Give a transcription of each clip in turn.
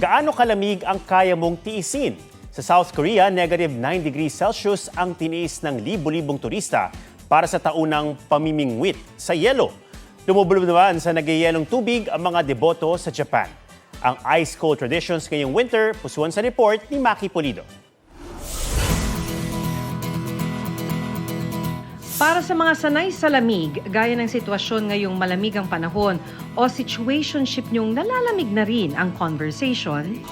Gaano kalamig ang kaya mong tiisin? Sa South Korea, negative 9 degrees Celsius ang tiniis ng libo-libong turista para sa taunang pamimingwit sa yelo. Lumublob naman sa nagyayelong tubig ang mga deboto sa Japan. Ang ice cold traditions ngayong winter, pusuan sa report ni Maki Pulido. Para sa mga sanay sa lamig, gaya ng sitwasyon ngayong malamig ang panahon o situationship niyong nalalamig na rin ang conversation,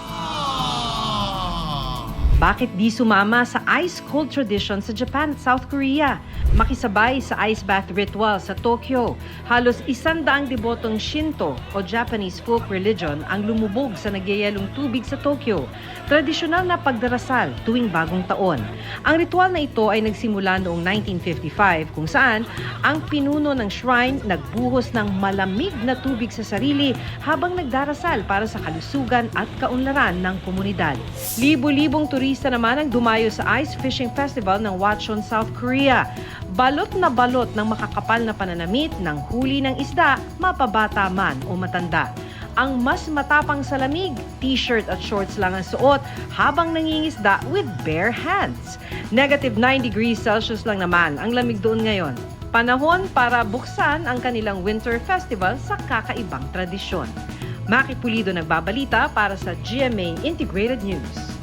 bakit di sumama sa ice cold tradition sa Japan at South Korea? Makisabay sa ice bath ritual sa Tokyo. Halos 100 debotong Shinto o Japanese folk religion ang lumubog sa nagyayelong tubig sa Tokyo. Tradisyonal na pagdarasal tuwing bagong taon. Ang ritual na ito ay nagsimula noong 1955 kung saan ang pinuno ng shrine nagbuhos ng malamig na tubig sa sarili habang nagdarasal para sa kalusugan at kaunlaran ng komunidad. Libo-libong turista naman ang dumayo sa Ice Fishing Festival ng Wachon, South Korea. Balot na balot ng makakapal na pananamit ng huli ng isda, mapabata man o matanda. Ang mas matapang sa lamig, t-shirt at shorts lang ang suot habang nangingisda with bare hands. Negative 9 degrees Celsius lang naman ang lamig doon ngayon. Panahon para buksan ang kanilang winter festival sa kakaibang tradisyon. Maki Pulido nagbabalita para sa GMA Integrated News.